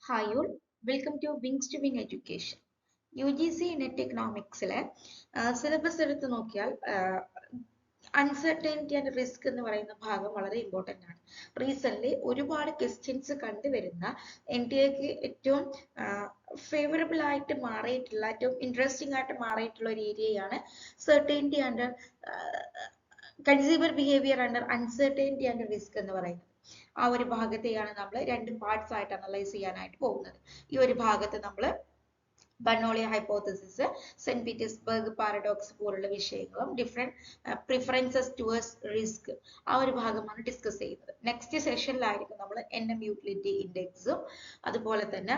Hi all, welcome to Wings to Win Education. UGC net എക്കണോമിക്സിലെ syllabus എടുത്ത് നോക്കിയാൽ uncertainty and risk എന്ന് പറയുന്ന ഭാഗം വളരെ ഇമ്പോർട്ടൻ്റ് ആണ്. റീസെൻ്റ്ലി ഒരുപാട് ക്വസ്റ്റ്യൻസ് കണ്ടുവരുന്ന എൻ ടി എക്ക് ഏറ്റവും ഫേവറബിൾ ആയിട്ട് മാറിയിട്ടുള്ള ഏറ്റവും ഇൻട്രസ്റ്റിംഗ് ആയിട്ട് മാറിയിട്ടുള്ള ഒരു ഏരിയയാണ് certainty and consumer behaviour and uncertainty and risk എന്ന് പറയുന്നത്. ആ ഒരു ഭാഗത്തെയാണ് നമ്മൾ രണ്ട് പാർട്സ് ആയിട്ട് അനലൈസ് ചെയ്യാനായിട്ട് പോകുന്നത്. ഈ ഒരു ഭാഗത്ത് നമ്മൾ Bernoulli hypothesis, Saint Petersburg paradox പോലുള്ള വിഷയങ്ങളും ഡിഫറെന്റ് പ്രിഫറൻസസ് ടുവേഴ്സ് റിസ്ക് ആ ഒരു ഭാഗമാണ് ഡിസ്കസ് ചെയ്യുന്നത്. നെക്സ്റ്റ് സെഷനിലായിരിക്കും നമ്മൾ NM യൂട്ടിലിറ്റി ഇൻഡെക്സും അതുപോലെ തന്നെ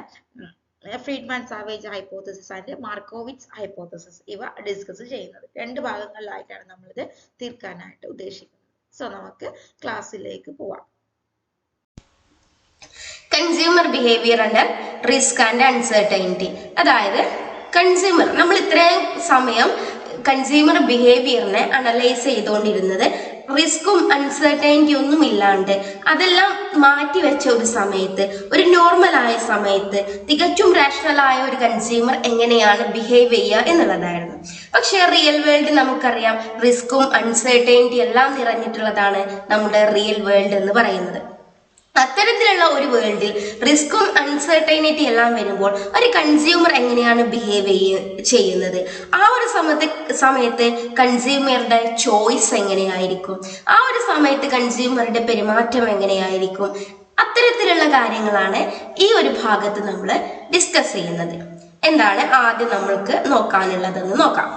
Friedman Savage hypothesis and Markowitz hypothesis ഇവ ഡിസ്കസ് ചെയ്യുന്നത്. രണ്ട് ഭാഗങ്ങളിലായിട്ടാണ് നമ്മളിത് തീർക്കാനായിട്ട് ഉദ്ദേശിക്കുന്നത്. സോ നമുക്ക് ക്ലാസ്സിലേക്ക് പോവാം. Consumer behaviour under risk and uncertainty. അതായത് കൺസ്യൂമർ, നമ്മൾ ഇത്രയും സമയം കൺസ്യൂമർ ബിഹേവിയറിനെ അനലൈസ് ചെയ്തുകൊണ്ടിരുന്നത് റിസ്ക്കും അൺസർട്ടനിറ്റി ഒന്നും ഇല്ലാണ്ട് അതെല്ലാം മാറ്റിവെച്ച ഒരു സമയത്ത്, ഒരു നോർമൽ ആയ സമയത്ത് തികച്ചും റാഷണൽ ആയ ഒരു കൺസ്യൂമർ എങ്ങനെയാണ് ബിഹേവ് ചെയ്യുക എന്നുള്ളതായിരുന്നു. പക്ഷെ റിയൽ വേൾഡ് നമുക്കറിയാം, റിസ്ക്കും അൺസർട്ടനിറ്റി എല്ലാം നിറഞ്ഞിട്ടുള്ളതാണ് നമ്മുടെ റിയൽ വേൾഡ് എന്ന് പറയുന്നത്. അത്തരത്തിലുള്ള ഒരു വേൾഡിൽ റിസ്ക്കും അൺസർട്ടനിറ്റി എല്ലാം വരുമ്പോൾ ഒരു കൺസ്യൂമർ എങ്ങനെയാണ് ബിഹേവ് ചെയ്യുന്നത്, ആ ഒരു സമയത്ത് കൺസ്യൂമറുടെ ചോയ്സ് എങ്ങനെയായിരിക്കും, ആ ഒരു സമയത്ത് കൺസ്യൂമറുടെ പെരുമാറ്റം എങ്ങനെയായിരിക്കും, അത്തരത്തിലുള്ള കാര്യങ്ങളാണ് ഈ ഒരു ഭാഗത്ത് നമ്മൾ ഡിസ്കസ് ചെയ്യുന്നത്. എന്താണ് ആദ്യം നമ്മൾക്ക് നോക്കാനുള്ളതെന്ന് നോക്കാം.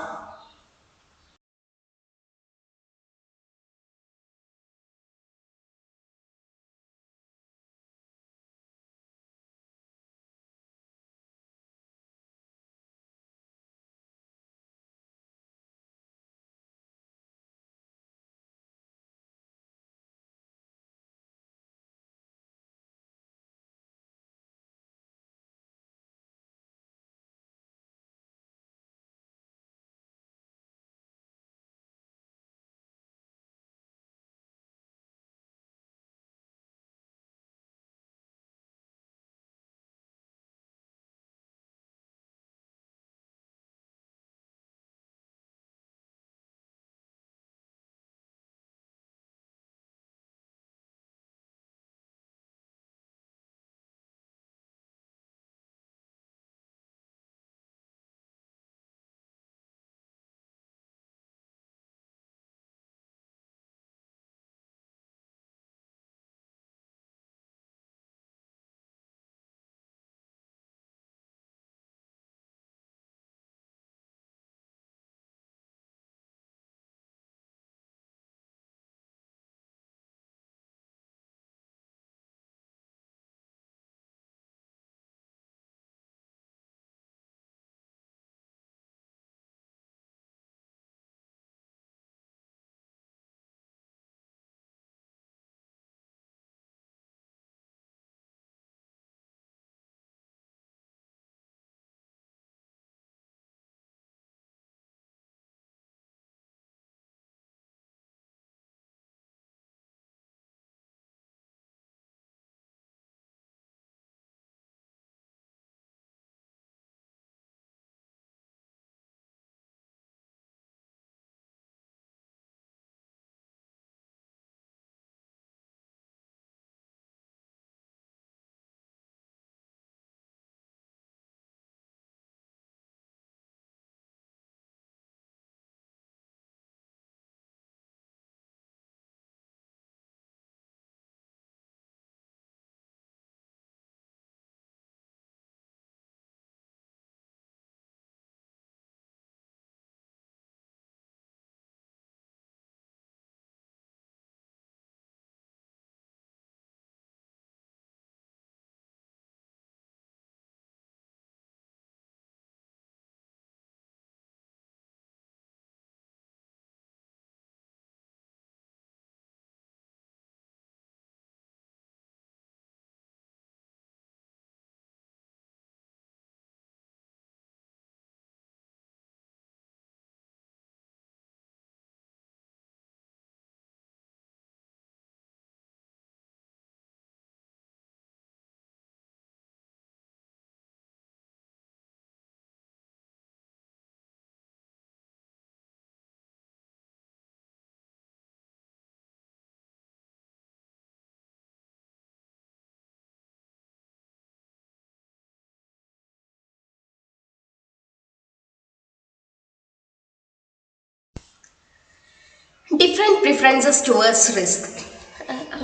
Different preferences towards risk.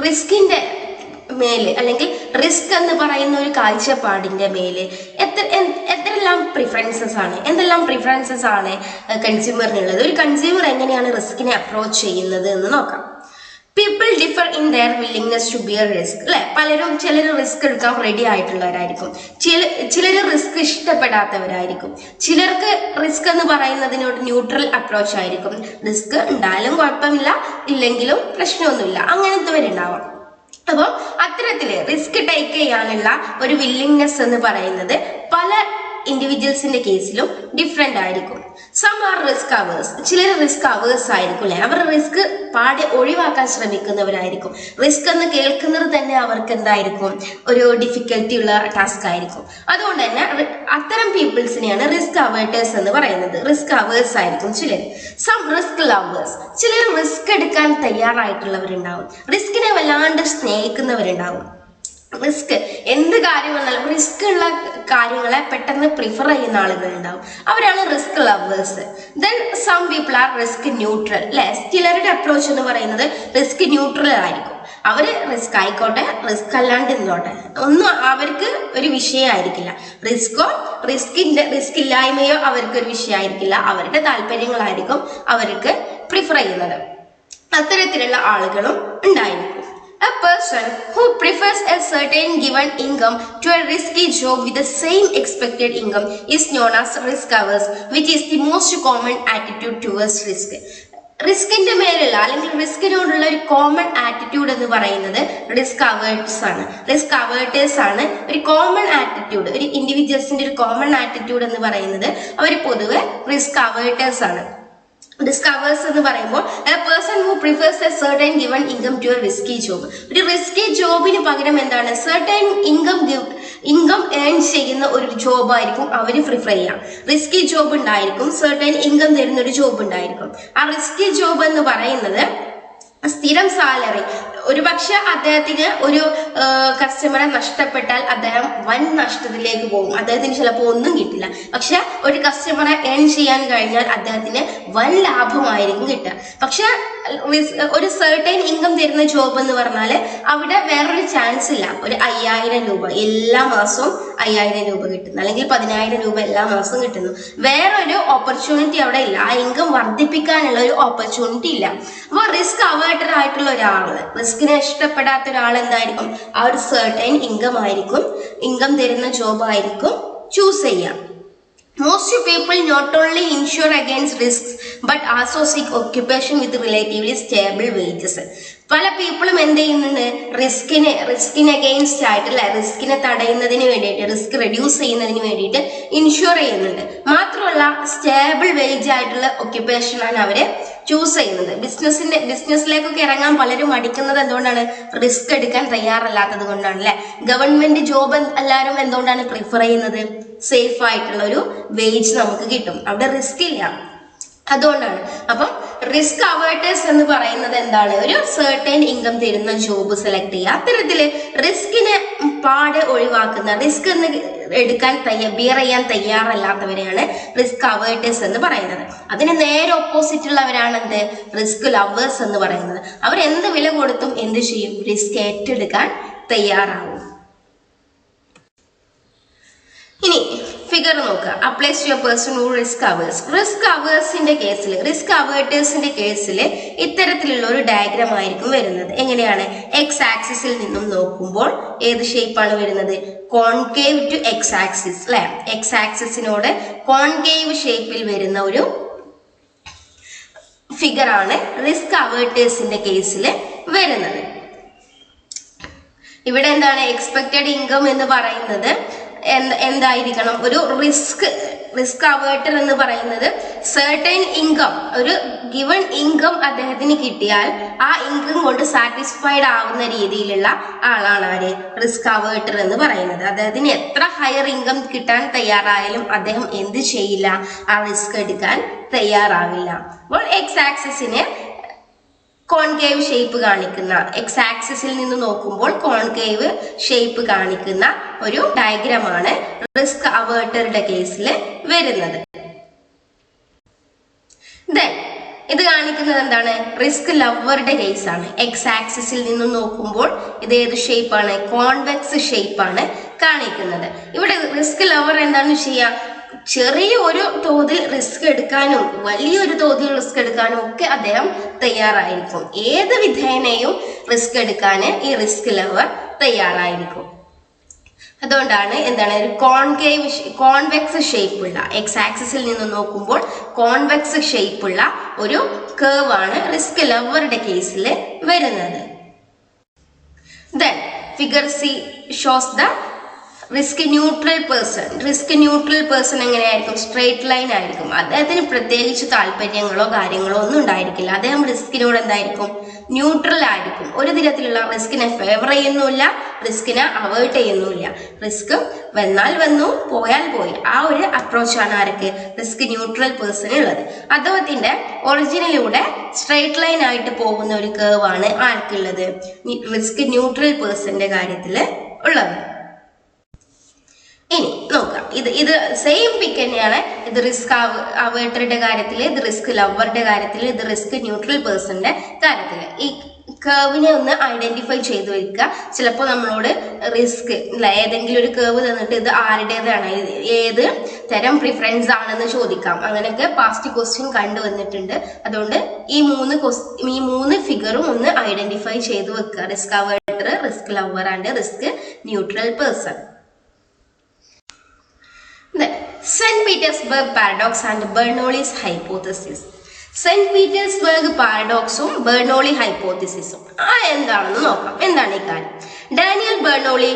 റിസ്കിന്റെ മേല് അല്ലെങ്കിൽ റിസ്ക് എന്ന് പറയുന്ന ഒരു കാഴ്ചപ്പാടിന്റെ മേല് എന്തെല്ലാം പ്രിഫറൻസസ് ആണ് കൺസ്യൂമറിനുള്ളത്. ഒരു കൺസ്യൂമർ എങ്ങനെയാണ് റിസ്കിനെ അപ്രോച്ച് ചെയ്യുന്നത് എന്ന് നോക്കാം. People differ in their willingness to bear risk അല്ലെ. ചിലർ റിസ്ക് എടുക്കാൻ റെഡി ആയിട്ടുള്ളവരായിരിക്കും, ചിലർ റിസ്ക് ഇഷ്ടപ്പെടാത്തവരായിരിക്കും, ചിലർക്ക് റിസ്ക് എന്ന് പറയുന്നതിനോട് ന്യൂട്രൽ അപ്രോച്ച് ആയിരിക്കും. റിസ്ക് ഉണ്ടായാലും കുഴപ്പമില്ല, ഇല്ലെങ്കിലും പ്രശ്നമൊന്നുമില്ല, അങ്ങനത്തെവരുണ്ടാവാം. അപ്പോൾ അത്തരത്തില് റിസ്ക് ടേക്ക് ചെയ്യാനുള്ള ഒരു വില്ലിംഗ്നെസ് എന്ന് പറയുന്നത് പല ഇൻഡിവിജ്വൽസിന്റെ കേസിലും ഡിഫറെന്റ് ആയിരിക്കും. Some are risk averse. ചിലർ റിസ്ക് അവേഴ്സ് ആയിരിക്കും അല്ലെ. അവർ റിസ്ക് പാടെ ഒഴിവാക്കാൻ ശ്രമിക്കുന്നവരായിരിക്കും. റിസ്ക് എന്ന് കേൾക്കുന്നത് തന്നെ അവർക്ക് എന്തായിരിക്കും, ഒരു ഡിഫിക്കൽട്ടി ഉള്ള ടാസ്ക് ആയിരിക്കും. അതുകൊണ്ട് തന്നെ അത്തരം പീപ്പിൾസിനെയാണ് റിസ്ക് അവേർട്ടേഴ്സ് എന്ന് പറയുന്നത്. റിസ്ക് അവേഴ്സ് ആയിരിക്കും ചിലർ. Some risk lovers. ചിലർ റിസ്ക് എടുക്കാൻ തയ്യാറായിട്ടുള്ളവരുണ്ടാവും, റിസ്കിനെ വല്ലാണ്ട് സ്നേഹിക്കുന്നവരുണ്ടാവും. റിസ്ക് എന്ത് കാര്യം വന്നാലും റിസ്ക് ഉള്ള കാര്യങ്ങളെ പെട്ടെന്ന് പ്രിഫർ ചെയ്യുന്ന ആളുകളുണ്ടാവും, അവരാണ് risk lovers. Then some people are risk neutral അല്ലെ. ചിലരുടെ അപ്രോച്ച് എന്ന് പറയുന്നത് റിസ്ക് ന്യൂട്രൽ ആയിരിക്കും. അവര് റിസ്ക് ആയിക്കോട്ടെ, റിസ്ക് അല്ലാണ്ട് ഇരുന്നോട്ടെ, ഒന്നും അവർക്ക് ഒരു വിഷയമായിരിക്കില്ല. റിസ്ക് ഇല്ലായ്മയോ അവർക്ക് ഒരു വിഷയമായിരിക്കില്ല. അവരുടെ താല്പര്യങ്ങളായിരിക്കും അവർക്ക് പ്രിഫർ ചെയ്യുന്നത്. അത്തരത്തിലുള്ള ആളുകളും ഉണ്ടായിരിക്കും. A person who prefers a certain given income to a risky job with the same expected income is known as risk averse, which is the most common attitude towards risk. റിസ്കിന്റെ മേലുള്ള അല്ലെങ്കിൽ റിസ്കിനോടുള്ള ഒരു common attitude എന്ന് പറയുന്നത് risk അവേർട്ടേഴ്സ് ആണ്. ഒരു common attitude, ഒരു ഇൻഡിവിജ്വൽസിന്റെ ഒരു common attitude എന്ന് പറയുന്നത് അവർ പൊതുവെ റിസ്ക് അവേർട്ടേഴ്സ് ആണ്. ഡിസ്കവേഴ്സ് എന്ന് പറയുമ്പോൾ a person who prefers a certain given income to a risky job. ഒരു റിസ്കി ജോബിന് പകരം എന്താണ്, സർട്ടൻ ഇൻകം ഏൺ ചെയ്യുന്ന ഒരു ജോബ് ആയിരിക്കും അവർ പ്രിഫർ ചെയ്യാം. റിസ്കി ജോബ് ഉണ്ടായിരിക്കും, സർട്ടൻ ഇൻകം തരുന്ന ഒരു ജോബ് ഉണ്ടായിരിക്കും. ആ റിസ്കി ജോബ് എന്ന് പറയുന്നത് സ്ഥിരം സാലറി, ഒരുപക്ഷെ അദ്ദേഹത്തിന് ഒരു കസ്റ്റമറെ നഷ്ടപ്പെട്ടാൽ അദ്ദേഹം വൻ നഷ്ടത്തിലേക്ക് പോകും, അദ്ദേഹത്തിന് ചിലപ്പോൾ ഒന്നും കിട്ടില്ല. പക്ഷെ ഒരു കസ്റ്റമറെ ഏൺ ചെയ്യാൻ കഴിഞ്ഞാൽ അദ്ദേഹത്തിന് വൻ ലാഭമായിരിക്കും കിട്ടുക. പക്ഷെ ഒരു സർട്ടൈൻ ഇൻകം തരുന്ന ജോബ് എന്ന് പറഞ്ഞാൽ അവിടെ വേറൊരു ചാൻസ് ഇല്ല. ഒരു 5000 രൂപ എല്ലാ മാസവും 5000 രൂപ കിട്ടുന്നു, അല്ലെങ്കിൽ 10000 രൂപ എല്ലാ മാസവും കിട്ടുന്നു. വേറൊരു ഓപ്പർച്യൂണിറ്റി അവിടെ ഇല്ല, ആ ഇൻകം വർദ്ധിപ്പിക്കാനുള്ള ഒരു ഓപ്പർച്യൂണിറ്റി ഇല്ല. അപ്പോൾ റിസ്ക് അവേർട്ടർ ആയിട്ടുള്ള ഒരാള്, റിസ്കിനെ ഇഷ്ടപ്പെടാത്ത ഒരാൾ എന്തായിരിക്കും, ആ ഒരു സർട്ടൈൻ ഇൻകം തരുന്ന ജോബ് ആയിരിക്കും ചൂസ് ചെയ്യാം. Most people not only insure against risks but also seek occupation with relatively stable wages. പല പീപ്പിളും എന്ത് ചെയ്യുന്നുണ്ട്, റിസ്കിന് അഗെയിൻസ്റ്റ് ആയിട്ട് അല്ലെ, റിസ്കിനെ തടയുന്നതിന് വേണ്ടിയിട്ട്, റിസ്ക് റെഡ്യൂസ് ചെയ്യുന്നതിന് വേണ്ടിയിട്ട് ഇൻഷുർ ചെയ്യുന്നുണ്ട്. മാത്രമല്ല സ്റ്റേബിൾ വേജ് ആയിട്ടുള്ള ഒക്യുപ്പേഷനാണ് അവര് ചൂസ് ചെയ്യുന്നത്. ബിസിനസ്സിലേക്കൊക്കെ ഇറങ്ങാൻ പലരും മടിക്കുന്നത് എന്തുകൊണ്ടാണ്, റിസ്ക് എടുക്കാൻ തയ്യാറല്ലാത്തത് കൊണ്ടാണ് അല്ലെ. ഗവൺമെന്റ് ജോബ് എല്ലാവരും എന്തുകൊണ്ടാണ് പ്രിഫർ ചെയ്യുന്നത്, സേഫ് ആയിട്ടുള്ള ഒരു വേജ് നമുക്ക് കിട്ടും, അവിടെ റിസ്ക് ഇല്ല, അതുകൊണ്ടാണ്. അപ്പം റിസ്ക് അവേർട്ടേഴ്സ് എന്ന് പറയുന്നത് എന്താണ്, ഒരു സർട്ടൈൻ ഇൻകം തരുന്ന ജോബ് സെലക്ട് ചെയ്യുക. അത്തരത്തില് റിസ്കിനെ പാടെ ഒഴിവാക്കുന്ന, റിസ്ക് എന്ന് എടുക്കാൻ ബിയർ ചെയ്യാൻ തയ്യാറല്ലാത്തവരെയാണ് റിസ്ക് അവേർട്ടേഴ്സ് എന്ന് പറയുന്നത്. അതിന് നേരെ ഓപ്പോസിറ്റ് ഉള്ളവരാണ് എന്ത്, റിസ്ക് ലവേഴ്സ് എന്ന് പറയുന്നത്. അവർ എന്ത് വില കൊടുത്തും എന്ത് ചെയ്യും, റിസ്ക് ഏറ്റെടുക്കാൻ തയ്യാറാവും. ഇനി ഫിഗർ നോക്കുക. Applies to a person who risk averse. Risk അവേർട്ടേഴ്സിന്റെ കേസിൽ ഇത്തരത്തിലുള്ള ഒരു ഡയഗ്രാം ആയിരിക്കും വരുന്നത്. എങ്ങനെയാണ്, എക്സ് ആക്സിസിൽ നിന്നും നോക്കുമ്പോൾ ഏത് ഷേപ്പാണ് വരുന്നത്, കോൺകേവ് ടു എക്സ് ആക്സിസ് അല്ലെ. എക്സ് ആക്സിസിനോട് കോൺകേവ് ഷേപ്പിൽ വരുന്ന ഒരു ഫിഗർ ആണ് റിസ്ക് അവേർട്ടേഴ്സിന്റെ കേസിൽ വരുന്നത്. ഇവിടെ എന്താണ്, എക്സ്പെക്റ്റഡ് ഇൻകം എന്ന് പറയുന്നത് എന്തായിരിക്കണം, ഒരു റിസ്ക് അവേർട്ടർ എന്ന് പറയുന്നത് സർട്ടൈൻ ഇൻകം, ഒരു ഗിവൺ ഇൻകം അദ്ദേഹത്തിന് കിട്ടിയാൽ ആ ഇൻകം കൊണ്ട് സാറ്റിസ്ഫൈഡ് ആവുന്ന രീതിയിലുള്ള ആളാണ് ആര്, റിസ്ക് അവേർട്ടർ എന്ന് പറയുന്നത്. അദ്ദേഹത്തിന് എത്ര ഹയർ ഇൻകം കിട്ടാൻ തയ്യാറായാലും അദ്ദേഹം എന്ത് ചെയ്യില്ല, ആ റിസ്ക് എടുക്കാൻ തയ്യാറാവില്ല. അപ്പോൾ എക്സ് ആക്സിസിന് കോൺകേവ് ഷേപ്പ് കാണിക്കുന്ന, എക്സ് ആക്സിസിൽ നിന്ന് നോക്കുമ്പോൾ കോൺകേവ് ഷേപ്പ് കാണിക്കുന്ന ഒരു ഡയഗ്രമാണ് റിസ്ക് അവേർട്ടറുടെ കേസിൽ വരുന്നത്. ദെൻ ഇത് കാണിക്കുന്നത് എന്താണ്? റിസ്ക് ലവറുടെ കേസാണ്. എക്സ് ആക്സിസിൽ നിന്നും നോക്കുമ്പോൾ ഇത് ഏത് ഷേപ്പാണ്? കോൺവെക്സ് ഷേപ്പാണ് കാണിക്കുന്നത്. ഇവിടെ റിസ്ക് ലവർ എന്താണ് ചെയ്യുക? ചെറിയ ഒരു തോതിൽ റിസ്ക് എടുക്കാനും വലിയൊരു തോതിൽ റിസ്ക് എടുക്കാനും ഒക്കെ അദ്ദേഹം തയ്യാറായിരിക്കും. ഏത് വിധേനയും റിസ്ക് എടുക്കാൻ ഈ റിസ്ക് ലവർ തയ്യാറായിരിക്കും. അതുകൊണ്ടാണ് എന്താണ് ഒരു കോൺവെക്സ് ഷേപ്പുള്ള, എക്സ് ആക്സിസിൽ നിന്ന് നോക്കുമ്പോൾ കോൺവെക്സ് ഷേപ്പുള്ള ഒരു കേർവ് ആണ് റിസ്ക് ലവറുടെ കേസിൽ വരുന്നത്. Then figure C shows the risk neutral person എങ്ങനെയായിരിക്കും? സ്ട്രെയിറ്റ് ലൈൻ ആയിരിക്കും. അദ്ദേഹത്തിന് പ്രത്യേകിച്ച് താല്പര്യങ്ങളോ കാര്യങ്ങളോ ഒന്നും ഉണ്ടായിരിക്കില്ല. അദ്ദേഹം റിസ്കിനോട് എന്തായിരിക്കും? ന്യൂട്രൽ ആയിരിക്കും. ഒരു തരത്തിലുള്ള റിസ്കിനെ ഫേവർ ചെയ്യുന്നില്ല, റിസ്കിനെ അവോയ്ഡ് ചെയ്യുന്നില്ല. റിസ്ക് വന്നാൽ വന്നു, പോയാൽ പോയി. ആ ഒരു അപ്രോച്ചാണ് ആർക്ക്? റിസ്ക് ന്യൂട്രൽ പേഴ്സൺ ഉള്ളത്. അദ്ദേഹത്തിന്റെ ഒറിജിനിലൂടെ സ്ട്രെയിറ്റ് ലൈൻ ആയിട്ട് പോകുന്ന ഒരു കേർവ് ആണ് ആർക്കുള്ളത്? റിസ്ക് ന്യൂട്രൽ പേഴ്സന്റെ കാര്യത്തിൽ ഉള്ളത്. ഇനി നോക്കാം, ഇത് സെയിം പിക്ക് തന്നെയാണ്. ഇത് റിസ്ക് അവേർട്ടറുടെ കാര്യത്തിൽ, ഇത് റിസ്ക് ലവറുടെ കാര്യത്തിൽ, ഇത് റിസ്ക് ന്യൂട്രൽ പേഴ്സന്റെ കാര്യത്തിൽ. ഈ കേർവിനെ ഒന്ന് ഐഡന്റിഫൈ ചെയ്ത് വെക്കുക. ചിലപ്പോൾ നമ്മളോട് റിസ്ക് ഏതെങ്കിലും ഒരു കേർവ് തന്നിട്ട് ഇത് ആരുടേതാണ്, ഏത് തരം പ്രിഫറൻസ് ആണെന്ന് ചോദിക്കാം. അങ്ങനെയൊക്കെ പാസ്റ്റ് ക്വസ്റ്റ്യൻ കണ്ടുവന്നിട്ടുണ്ട്. അതുകൊണ്ട് ഈ മൂന്ന് ഫിഗറും ഒന്ന് ഐഡന്റിഫൈ ചെയ്ത് വെക്കുക. Risk averter, risk lover and risk neutral person. Saint Petersburg paradox and Bernoulli's hypothesis. Saint Petersburg പാരഡോക്സും ബെർണോളി ഹൈപ്പോത്തസിസും എന്താണെന്ന് നോക്കാം. എന്താണ് ഈ കാര്യം? Daniel Bernoulli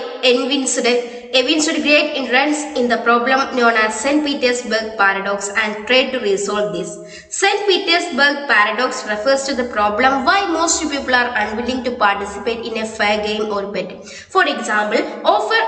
evinced great interest in the problem known as St. Petersburg paradox and tried to resolve this. St. Petersburg paradox refers to the problem why most people are unwilling to participate in a fair game or bet. For example, offer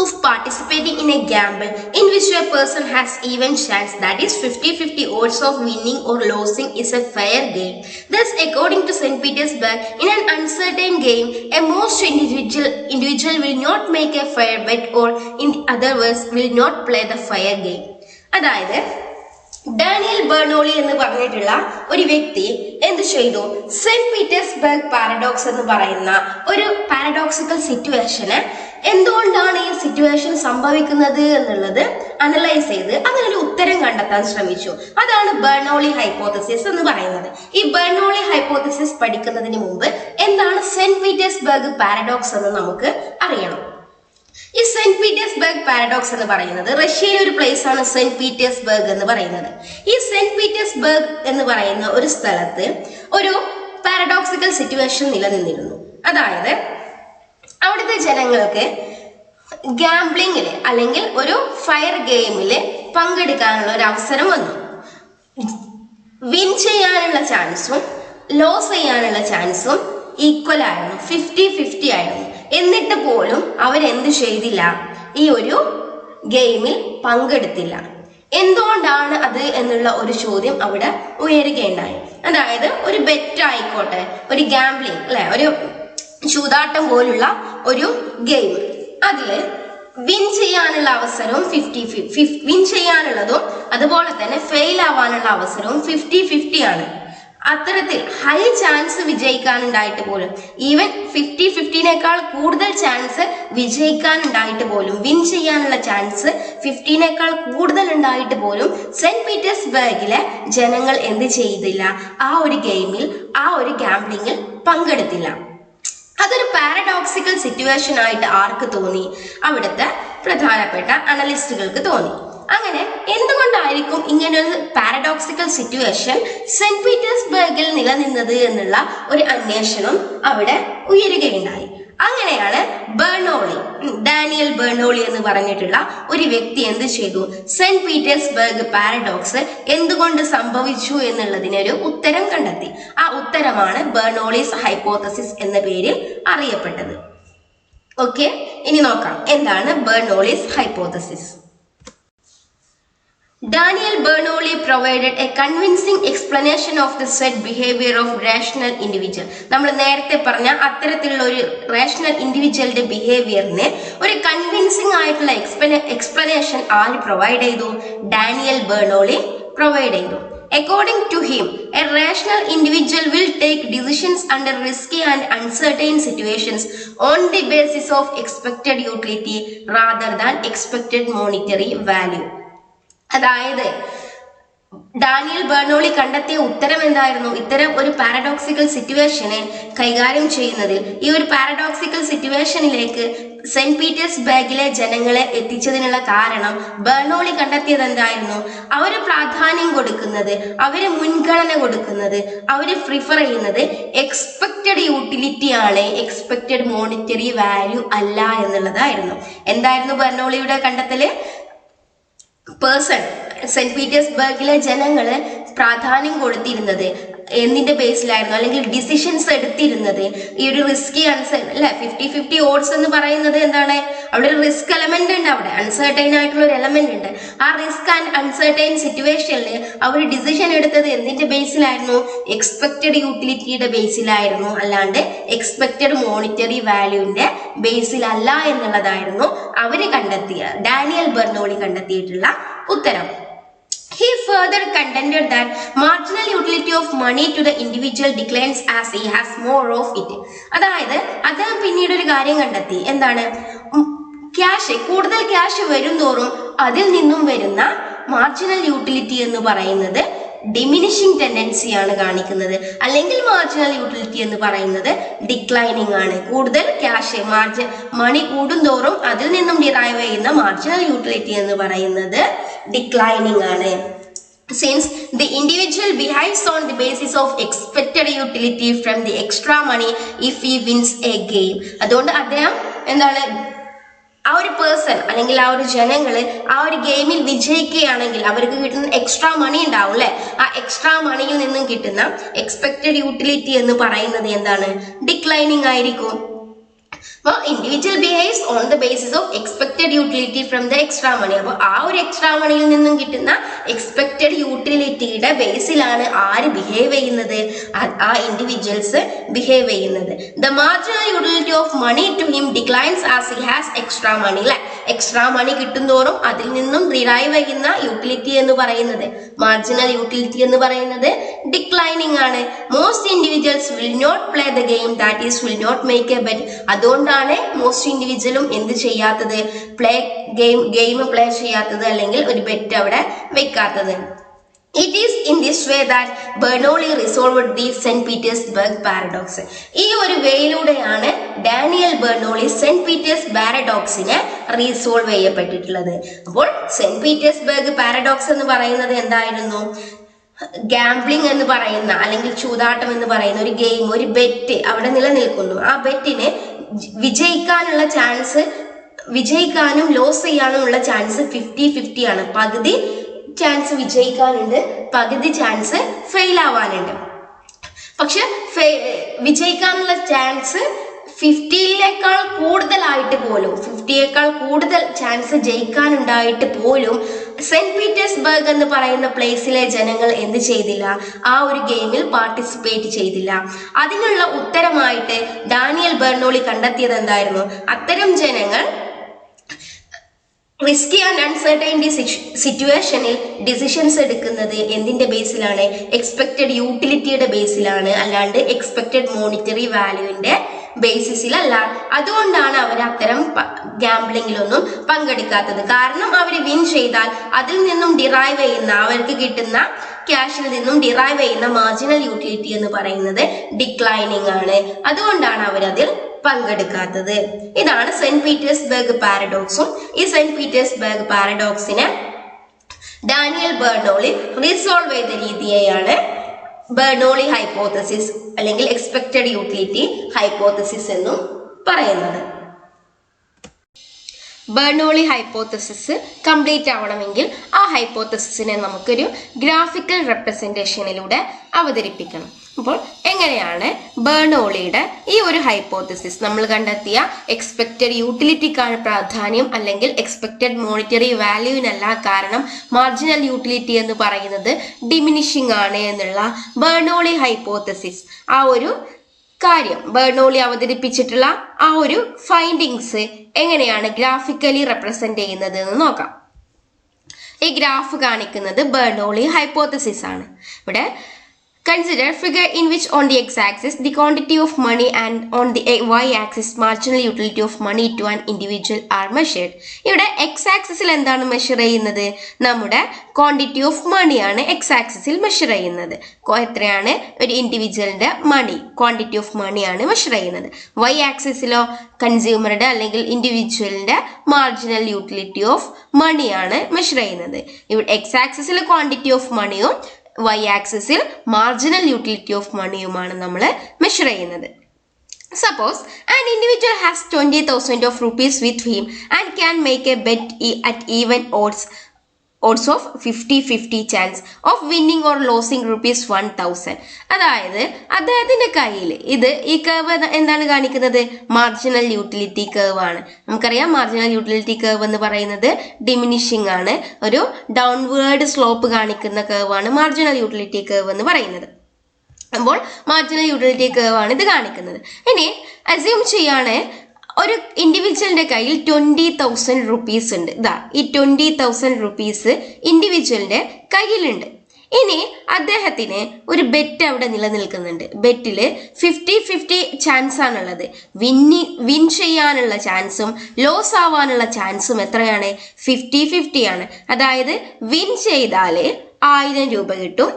of participating in a gamble in which a person has even chance, that is 50-50 odds of winning or losing, is a fair game. Thus, according to St. Petersburg, in an uncertain game, a most individual will not make a fair bet, or in other words, will not play the fair game. അതായത് Daniel Bernoulli എന്ന് പറഞ്ഞിട്ടുള്ള ഒരു വ്യക്തി എന്ത് ചെയ്തു? Saint Petersburg paradox എന്ന് പറയുന്ന ഒരു പാരഡോക്സിക്കൽ സിറ്റുവേഷന് എന്തുകൊണ്ടാണ് ഈ സിറ്റുവേഷൻ സംഭവിക്കുന്നത് എന്നുള്ളത് അനലൈസ് ചെയ്ത് അതിനൊരു ഉത്തരം കണ്ടെത്താൻ ശ്രമിച്ചു. അതാണ് ബെർണോളി ഹൈപ്പോത്തസിസ് എന്ന് പറയുന്നത്. ഈ ബെർണോളി ഹൈപ്പോത്തസിസ് പഠിക്കുന്നതിന് മുമ്പ് എന്താണ് സെന്റ് പീറ്റേഴ്സ്ബർഗ് പാരഡോക്സ് എന്ന് നമുക്ക് അറിയണം. ഈ സെന്റ് പീറ്റേഴ്സ്ബർഗ് പാരഡോക്സ് എന്ന് പറയുന്നത് റഷ്യയിലെ ഒരു പ്ലേസ് ആണ് സെന്റ് പീറ്റേഴ്സ്ബർഗ് എന്ന് പറയുന്നത്. ഈ സെന്റ് പീറ്റേഴ്സ്ബർഗ് എന്ന് പറയുന്ന ഒരു സ്ഥലത്ത് ഒരു പാരഡോക്സിക്കൽ സിറ്റുവേഷൻ നിലനിന്നിരുന്നു. അതായത് അവിടുത്തെ ജനങ്ങൾക്ക് ഗാംബ്ലിങ്ങില് അല്ലെങ്കിൽ ഒരു ഫയർ ഗെയിമില് പങ്കെടുക്കാനുള്ള ഒരു അവസരം വന്നു. വിൻ ചെയ്യാനുള്ള ചാൻസും ലോസ് ചെയ്യാനുള്ള ചാൻസും ഈക്വൽ ആയിരുന്നു, 50-50 ആയിരുന്നു. എന്നിട്ട് പോലും അവരെന്ത് ചെയ്തില്ല? ഈ ഒരു ഗെയിമിൽ പങ്കെടുത്തില്ല. എന്തുകൊണ്ടാണ് അത് എന്നുള്ള ഒരു ചോദ്യം അവിടെ ഉയരുകയുണ്ടായി. അതായത് ഒരു ബെറ്റ് ആയിക്കോട്ടെ, ഒരു ഗാംബ്ലിംഗ് അല്ലെ, ഒരു ചൂതാട്ടം പോലുള്ള ഒരു ഗെയിം, അതില് വിൻ ചെയ്യാനുള്ള അവസരവും 50-50, വിൻ ചെയ്യാനുള്ളതും അതുപോലെ തന്നെ ഫെയിൽ ആവാനുള്ള അവസരവും 50-50 ആണ്. അത്തരത്തിൽ ഹൈ ചാൻസ് വിജയിക്കാനുണ്ടായിട്ട് പോലും, ഈവൻ 50-50നേക്കാൾ കൂടുതൽ ചാൻസ് വിജയിക്കാനുണ്ടായിട്ട് പോലും, വിൻ ചെയ്യാനുള്ള ചാൻസ് 50നേക്കാൾ കൂടുതൽ ഉണ്ടായിട്ട് പോലും സെന്റ് പീറ്റേഴ്സ്ബർഗിലെ ജനങ്ങൾ എന്ത് ചെയ്തില്ല? ആ ഒരു ഗെയിമിൽ, ആ ഒരു ഗാംബ്ലിങ്ങിൽ പങ്കെടുത്തില്ല. അതൊരു പാരഡോക്സിക്കൽ സിറ്റുവേഷൻ ആയിട്ട് ആർക്ക് തോന്നി? അവിടുത്തെ പ്രധാനപ്പെട്ട അനലിസ്റ്റുകൾക്ക് തോന്നി. അങ്ങനെ എന്തുകൊണ്ടായിരിക്കും ഇങ്ങനൊരു പാരഡോക്സിക്കൽ സിറ്റുവേഷൻ സെന്റ് പീറ്റേഴ്സ്ബർഗിൽ നിലനിന്നത് എന്നുള്ള ഒരു അന്വേഷണം അവിടെ ഉയരുകയുണ്ടായി. അങ്ങനെയാണ് ഡാനിയൽ ബെർണോളി എന്ന് പറഞ്ഞിട്ടുള്ള ഒരു വ്യക്തി എന്ത് ചെയ്തു? സെന്റ് പീറ്റേഴ്സ്ബർഗ് പാരഡോക്സ് എന്തുകൊണ്ട് സംഭവിച്ചു എന്നുള്ളതിനൊരു ഉത്തരം കണ്ടെത്തി. ആ ഉത്തരമാണ് ബെർണോളിസ് ഹൈപ്പോത്തസിസ് എന്ന പേരിൽ അറിയപ്പെട്ടത്. ഓക്കെ, ഇനി നോക്കാം എന്താണ് Bernoulli's hypothesis. Daniel Bernoulli provided a convincing explanation of the said behavior of rational individual. നമ്മൾ നേരത്തെ പറഞ്ഞ അത്തരത്തിലുള്ള ഒരു റേഷണൽ ഇൻഡിവിജ്വലിന്റെ ബിഹേവിയറിന് ഒരു കൺവിൻസിംഗ് ആയിട്ടുള്ള എക്സ്പ്ലനേഷൻ ആര് പ്രൊവൈഡ് ചെയ്തു? ഡാനിയൽ ബെർണോളി പ്രൊവൈഡ് ചെയ്തു. According to him, a rational individual will take decisions under risky and uncertain situations on the basis of expected utility rather than expected monetary value. അതായത് Daniel Bernoulli കണ്ടെത്തിയ ഉത്തരം എന്തായിരുന്നു? ഇത്തരം ഒരു paradoxical സിറ്റുവേഷനെ കൈകാര്യം ചെയ്യുന്നതിൽ ഈ ഒരു പാരഡോക്സിക്കൽ സിറ്റുവേഷനിലേക്ക് സെന്റ് പീറ്റേഴ്സ്ബർഗിലെ ജനങ്ങളെ എത്തിച്ചതിനുള്ള കാരണം ബെർണോളി കണ്ടെത്തിയത് എന്തായിരുന്നു? അവര് പ്രാധാന്യം കൊടുക്കുന്നത്, അവര് മുൻഗണന കൊടുക്കുന്നത്, അവര് പ്രിഫർ ചെയ്യുന്നത് എക്സ്പെക്റ്റഡ് യൂട്ടിലിറ്റി ആണ്, എക്സ്പെക്റ്റഡ് മോണിറ്ററി വാല്യൂ അല്ല എന്നുള്ളതായിരുന്നു. എന്തായിരുന്നു ബെർണോളിയുടെ കണ്ടെത്തല്? സെന്റ് പീറ്റേഴ്സ്ബർഗിലെ ജനങ്ങള് പ്രാധാന്യം കൊടുത്തിരുന്നത് എന്തിന്റെ ബേസിലായിരുന്നു, അല്ലെങ്കിൽ ഡിസിഷൻസ് എടുത്തിരുന്നത് ഈ ഒരു റിസ്കി അല്ലേ 50-50 ഓഡ്സ് എന്ന് പറയുന്നത് എന്താണ്? അവിടെ ഒരു റിസ്ക് എലമെന്റ് ഉണ്ട്, അവിടെ അൺസർട്ടൈൻ ആയിട്ടുള്ള ഒരു എലമെന്റ് ഉണ്ട്. ആ റിസ്ക് ആൻഡ് അൺസർട്ടൈൻ സിറ്റുവേഷനിൽ അവർ ഡിസിഷൻ എടുത്തത് എന്തിന്റെ ബേസിലായിരുന്നു? എക്സ്പെക്റ്റഡ് യൂട്ടിലിറ്റിയുടെ ബേസിലായിരുന്നു, അല്ലാണ്ട് എക്സ്പെക്റ്റഡ് മോണിറ്ററി വാല്യൂവിന്റെ ബേസിലല്ല എന്നുള്ളതായിരുന്നു അവര് കണ്ടെത്തിയ ഡാനിയൽ ബെർണോളി കണ്ടെത്തിയിട്ടുള്ള ഉത്തരം. He further contended that marginal utility of money to the individual declines as he has more of it. അതായത് അദ്ദേഹം പിന്നീട് ഒരു കാര്യം കണ്ടെത്തി. എന്താണ്? കൂടുതൽ ക്യാഷ് വരും തോറും അതിൽ നിന്നും വരുന്ന മാർജിനൽ യൂട്ടിലിറ്റി എന്ന് പറയുന്നത് ഡിമിനിഷിംഗ് ടെൻഡൻസി ആണ് കാണിക്കുന്നത്, അല്ലെങ്കിൽ മാർജിനൽ യൂട്ടിലിറ്റി എന്ന് പറയുന്നത് ഡിക്ലൈനിങ് ആണ്. കൂടുതൽ ക്യാഷ് മണി കൂടുന്തോറും അതിൽ നിന്നും ഡിറൈവ് ചെയ്യുന്ന മാർജിനൽ യൂട്ടിലിറ്റി എന്ന് പറയുന്നത് ഡിക്ലൈനിങ് ആണ്. Since the individual behaves on the basis of expected utility from the extra money if he wins a game. അതുകൊണ്ട് അദ്ദേഹം എന്താണ്, ആ ഒരു പേഴ്സൺ അല്ലെങ്കിൽ ആ ഒരു ജനങ്ങള് ആ ഒരു ഗെയിമിൽ വിജയിക്കുകയാണെങ്കിൽ അവർക്ക് കിട്ടുന്ന എക്സ്ട്രാ മണി ഉണ്ടാവും അല്ലെ, ആ എക്സ്ട്രാ മണിയിൽ നിന്നും കിട്ടുന്ന എക്സ്പെക്റ്റഡ് യൂട്ടിലിറ്റി എന്ന് പറയുന്നത് എന്താണ്? ഡിക്ലൈനിങ് ആയിരിക്കും. Individual behaves on the basis of expected utility from the extra money. അപ്പൊ ആ ഒരു എക്സ്ട്രാ മണിയിൽ നിന്നും കിട്ടുന്ന എക്സ്പെക്റ്റഡ് യൂട്ടിലിറ്റിയുടെ ബേസിലാണ് ആര് ബിഹേവ് ചെയ്യുന്നത്? ആ ഇൻഡിവിജ്വൽസ് ബിഹേവ് ചെയ്യുന്നത്. The marginal utility of money to him declines as he has extra money. അല്ലെ, എക്സ്ട്രാ മണി കിട്ടുന്തോറും അതിൽ നിന്നും ഡിറൈവ് ചെയ്യുന്ന യൂട്ടിലിറ്റി എന്ന് പറയുന്നത്, മാർജിനൽ യൂട്ടിലിറ്റി എന്ന് പറയുന്നത് ഡിക്ലൈനിങ് ആണ്. Most individuals will not play the game, that is will not make a bet. അതുകൊണ്ടാണ് മോസ്റ്റ് ഇൻഡിവിജ്വലും എന്ത് ചെയ്യാത്തത്? ഗെയിം പ്ലേ ചെയ്യാത്തത്, അല്ലെങ്കിൽ ഒരു ബെറ്റ് അവിടെ വെക്കാത്തത്. It is in this way that Bernoulli resolved the St. Petersburg paradox. ഈ ഒരു വേയിലൂടെയാണ് ഡാനിയൽ ബെർണോളി സെന്റ് പീറ്റേഴ്സ് പാരഡോക്സിനെ റീസോൾവ് ചെയ്യപ്പെട്ടിട്ടുള്ളത്. അപ്പോൾ സെന്റ് പീറ്റേഴ്സ്ബർഗ് പാരഡോക്സ് എന്ന് പറയുന്നത് എന്തായിരുന്നു? ഗാംബ്ലിംഗ് എന്ന് പറയുന്ന, അല്ലെങ്കിൽ ചൂതാട്ടം എന്ന് പറയുന്ന ഒരു ഗെയിം, ഒരു ബെറ്റ് അവിടെ നിലനിൽക്കുന്നു. ആ ബെറ്റിന് വിജയിക്കാനുള്ള ചാൻസ്, വിജയിക്കാനും ലോസ് ചെയ്യാനുമുള്ള ചാൻസ് 50-50 ആണ്. പകുതി ചാൻസ് വിജയിക്കാനുണ്ട്, പകുതി ചാൻസ് ഫെയിൽ ആവാനുണ്ട്. പക്ഷെ വിജയിക്കാനുള്ള ചാൻസ് 50യേക്കാൾ കൂടുതലായിട്ട് പോലും, 50യേക്കാൾ കൂടുതൽ ചാൻസ് ജയിക്കാനുണ്ടായിട്ട് പോലും സെന്റ് പീറ്റേഴ്സ്ബർഗ് എന്ന് പറയുന്ന പ്ലേസിലെ ജനങ്ങൾ എന്ത് ചെയ്തില്ല? ആ ഒരു ഗെയിമിൽ പാർട്ടിസിപ്പേറ്റ് ചെയ്തില്ല. അതിനുള്ള ഉത്തരമായിട്ട് ഡാനിയൽ ബെർണോളി കണ്ടെത്തിയത് എന്തായിരുന്നു? അത്തരം ജനങ്ങൾ റിസ്കി ആൻഡ് അൺസർട്ടൈൻറ്റി സിറ്റുവേഷനിൽ ഡിസിഷൻസ് എടുക്കുന്നത് എന്തിന്റെ ബേസിലാണ്? എക്സ്പെക്റ്റഡ് യൂട്ടിലിറ്റിയുടെ ബേസിലാണ്, അല്ലാണ്ട് എക്സ്പെക്റ്റഡ് മോണിറ്ററി വാല്യൂവിന്റെ ബേസിസിലല്ല. അതുകൊണ്ടാണ് അവർ അത്തരം ഗാംബ്ലിങ്ങിലൊന്നും പങ്കെടുക്കാത്തത്. കാരണം അവർ വിൻ ചെയ്താൽ അതിൽ നിന്നും ഡിറൈവ് ചെയ്യുന്ന, അവർക്ക് കിട്ടുന്ന ക്യാഷിൽ നിന്നും ഡിറൈവ് ചെയ്യുന്ന മാർജിനൽ യൂട്ടിലിറ്റി എന്ന് പറയുന്നത് ഡിക്ലൈനിങ് ആണ്. അതുകൊണ്ടാണ് അവരതിൽ പങ്കെടുക്കാത്തത്. ഇതാണ് സെന്റ് പീറ്റേഴ്സ്ബർഗ് പാരഡോക്സും. ഈ സെന്റ് പീറ്റേഴ്സ്ബർഗ് പാരഡോക്സിനെ ഡാനിയൽ ബെർണോളി റിസോൾവ് ചെയ്ത രീതിയെയാണ് ബെർണോളി ഹൈപ്പോത്തസിസ് അല്ലെങ്കിൽ എക്സ്പെക്റ്റഡ് യൂട്ടിലിറ്റി ഹൈപ്പോത്തസിസ് എന്നും പറയുന്നത്. ബെർണോളി ഹൈപ്പോത്തസിസ് കംപ്ലീറ്റ് ആവണമെങ്കിൽ ആ ഹൈപ്പോത്തസിസിനെ നമുക്കൊരു ഗ്രാഫിക്കൽ റെപ്രസെന്റേഷനിലൂടെ അവതരിപ്പിക്കണം. അപ്പോൾ എങ്ങനെയാണ് ബെർണോളിയുടെ ഈ ഒരു ഹൈപ്പോത്തസിസ്, നമ്മൾ കണ്ടെത്തിയ എക്സ്പെക്റ്റഡ് യൂട്ടിലിറ്റിക്കാണ് പ്രാധാന്യം, അല്ലെങ്കിൽ എക്സ്പെക്റ്റഡ് മോണിറ്ററി വാല്യൂവിനല്ല, കാരണം മാർജിനൽ യൂട്ടിലിറ്റി എന്ന് പറയുന്നത് ഡിമിനിഷിംഗ് ആണ് എന്നുള്ള ബെർണോളി ഹൈപ്പോത്തസിസ്, ആ ഒരു കാര്യം ബെർണോളി അവതരിപ്പിച്ചിട്ടുള്ള ആ ഒരു ഫൈൻഡിങ്സ് എങ്ങനെയാണ് ഗ്രാഫിക്കലി റെപ്രസെന്റ് ചെയ്യുന്നത് എന്ന് നോക്കാം. ഈ ഗ്രാഫ് കാണിക്കുന്നത് ബെർണോളി ഹൈപ്പോത്തസിസ് ആണ്. ഇവിടെ consider figure in which on the x-axis the quantity of money and on the y-axis marginal utility of money to an individual are measured. ഇവിടെ x-axisൽ എന്താണ് മെഷർ ചെയ്യുന്നത്? നമ്മുടെ ക്വാണ്ടിറ്റി ഓഫ് മണിയാണ് x-axisൽ മെഷർ ചെയ്യുന്നത്. എത്രയാണ് ഒരു ഇൻഡിവിജ്വലിന്റെ മണി, ക്വാണ്ടിറ്റി ഓഫ് മണിയാണ് മെഷർ ചെയ്യുന്നത്. y-axisലോ കൺസ്യൂമറുടെ അല്ലെങ്കിൽ ഇൻഡിവിജ്വലിന്റെ മാർജിനൽ യൂട്ടിലിറ്റി ഓഫ് മണിയാണ് മെഷർ ചെയ്യുന്നത്. ഇവിടെ x-axisൽ ക്വാണ്ടിറ്റി ഓഫ് മണിയും y-axisൽ മാർജിനൽ യൂട്ടിലിറ്റി ഓഫ് മണിയുമാണ് നമ്മൾ മെഷർ ചെയ്യുന്നത്. Suppose an individual has 20,000 of rupees with him and can make a bet at even odds of 50-50 chance of winning or losing rupees 1,000. അതായത് അദ്ദേഹത്തിന്റെ കയ്യിൽ ഈ കർവ് എന്താണ് കാണിക്കുന്നത്? മാർജിനൽ യൂട്ടിലിറ്റി കർവ് ആണ്. നമുക്കറിയാം മാർജിനൽ യൂട്ടിലിറ്റി കർവ് എന്ന് പറയുന്നത് ഡിമിനിഷിംഗ് ആണ്, ഒരു ഡൗൺവേർഡ് സ്ലോപ്പ് കാണിക്കുന്ന കർവ് ആണ് മാർജിനൽ യൂട്ടിലിറ്റി കർവ് എന്ന് പറയുന്നത്. അപ്പോൾ മാർജിനൽ യൂട്ടിലിറ്റി കർവ് ആണ് ഇത് കാണിക്കുന്നത്. ഇനി അസ്യൂം ചെയ്യാണ് ഒരു ഇൻഡിവിജ്വലിന്റെ കയ്യിൽ 20,000 റുപ്പീസ് ഉണ്ട്. ഈ 20,000 റുപ്പീസ് ഇൻഡിവിജ്വലിന്റെ കയ്യിലുണ്ട്. ഇനി അദ്ദേഹത്തിന് ഒരു ബെറ്റ് അവിടെ നിലനിൽക്കുന്നുണ്ട്. ബെറ്റില് 50-50 ചാൻസ് ആണുള്ളത്. വിൻ ചെയ്യാനുള്ള ചാൻസും ലോസ് ആവാനുള്ള ചാൻസും എത്രയാണ്? 50-50 ആണ്. അതായത് വിൻ ചെയ്താല് 1000 രൂപ കിട്ടും,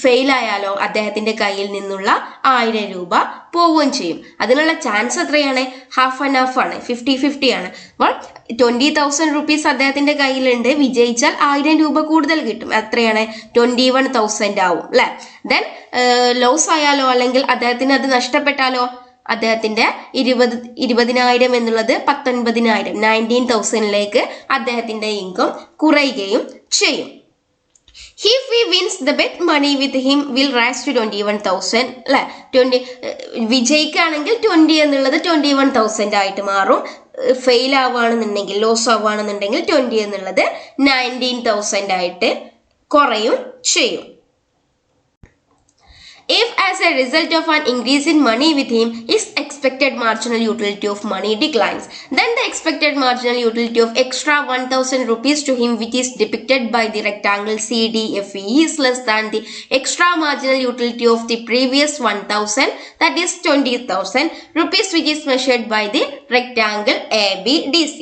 ഫെയിൽ ആയാലോ അദ്ദേഹത്തിന്റെ കയ്യിൽ നിന്നുള്ള 1000 രൂപ പോവുകയും ചെയ്യും. അതിനുള്ള ചാൻസ് എത്രയാണ്? ഹാഫ് ആൻഡ് ഹാഫ് ആണ്, 50-50 ആണ്. അപ്പോൾ 20,000 റുപ്പീസ് അദ്ദേഹത്തിന്റെ കയ്യിലുണ്ട്, വിജയിച്ചാൽ 1000 രൂപ കൂടുതൽ കിട്ടും. എത്രയാണ്? 21,000 ആവും അല്ലെ. ദെൻ ലോസ് ആയാലോ അല്ലെങ്കിൽ അദ്ദേഹത്തിന് അത് നഷ്ടപ്പെട്ടാലോ അദ്ദേഹത്തിന്റെ 20,000 എന്നുള്ളത് 19,000 19,000ലേക്ക് അദ്ദേഹത്തിന്റെ ഇൻകം കുറയുകയും ചെയ്യും. If he wins the bet, money with him will rise to 21,000 അല്ലെ. 20 വിജയിക്കുകയാണെങ്കിൽ 20 എന്നുള്ളത് 21,000 ആയിട്ട് മാറും. ഫെയിൽ ആവുകയാണെന്നുണ്ടെങ്കിൽ, ലോസ് ആവുകയാണെന്നുണ്ടെങ്കിൽ 20 എന്നുള്ളത് 19,000 ആയിട്ട് കുറയും ചെയ്യും. If as a result of an increase in money with him, his expected marginal utility of money declines, then the expected marginal utility of extra 1,000 rupees to him, which is depicted by the rectangle CDFE, is less than the extra marginal utility of the previous 1,000, that is 20,000 rupees, which is measured by the rectangle ABDC.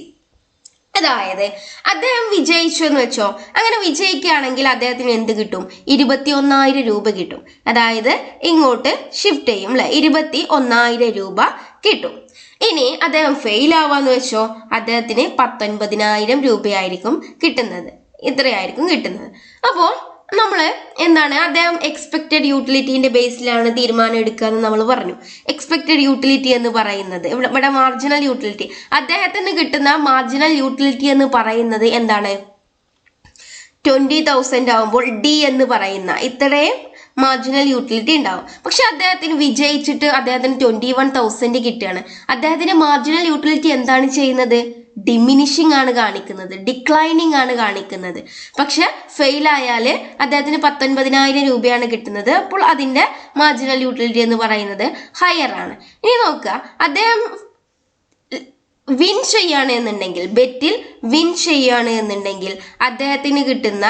അതായത് അദ്ദേഹം വിജയിച്ചു എന്ന് വെച്ചോ. അങ്ങനെ വിജയിക്കുകയാണെങ്കിൽ അദ്ദേഹത്തിന് എന്ത് കിട്ടും? 21,000 രൂപ കിട്ടും. അതായത് ഇങ്ങോട്ട് ഷിഫ്റ്റ് ചെയ്യും അല്ലെ, 21,000 രൂപ കിട്ടും. ഇനി അദ്ദേഹം ഫെയിൽ ആവാന്ന് വെച്ചോ, അദ്ദേഹത്തിന് 19,000 രൂപയായിരിക്കും കിട്ടുന്നത്. ഇത്രയായിരിക്കും കിട്ടുന്നത്. അപ്പോൾ നമ്മള് എന്താണ്, അദ്ദേഹം എക്സ്പെക്റ്റഡ് യൂട്ടിലിറ്റിന്റെ ബേസിലാണ് തീരുമാനം എടുക്കുക എന്ന് നമ്മൾ പറഞ്ഞു. എക്സ്പെക്റ്റഡ് യൂട്ടിലിറ്റി എന്ന് പറയുന്നത് ഇവിടെ മാർജിനൽ യൂട്ടിലിറ്റി, അദ്ദേഹത്തിന് കിട്ടുന്ന മാർജിനൽ യൂട്ടിലിറ്റി എന്ന് പറയുന്നത് എന്താണ്? 20,000 ആവുമ്പോൾ ഡി എന്ന് പറയുന്ന ഇത്രയും മാർജിനൽ യൂട്ടിലിറ്റി ഉണ്ടാവും. പക്ഷെ അദ്ദേഹത്തിന് വിജയിച്ചിട്ട് അദ്ദേഹത്തിന് 21,000 കിട്ടുകയാണ്. അദ്ദേഹത്തിന്റെ മാർജിനൽ യൂട്ടിലിറ്റി എന്താണ് ചെയ്യുന്നത്? ഡിമിനിഷിംഗ് ആണ് കാണിക്കുന്നത്, ഡിക്ലൈനിങ് ആണ് കാണിക്കുന്നത്. പക്ഷെ ഫെയിൽ ആയാല് അദ്ദേഹത്തിന് 19,000 രൂപയാണ് കിട്ടുന്നത്. അപ്പോൾ അതിന്റെ മാർജിനൽ യൂട്ടിലിറ്റി എന്ന് പറയുന്നത് ഹയർ ആണ്. ഇനി നോക്കുക, അദ്ദേഹം വിൻ ചെയ്യാണ് എന്നുണ്ടെങ്കിൽ, ബെറ്റിൽ വിൻ ചെയ്യാണ് എന്നുണ്ടെങ്കിൽ അദ്ദേഹത്തിന് കിട്ടുന്ന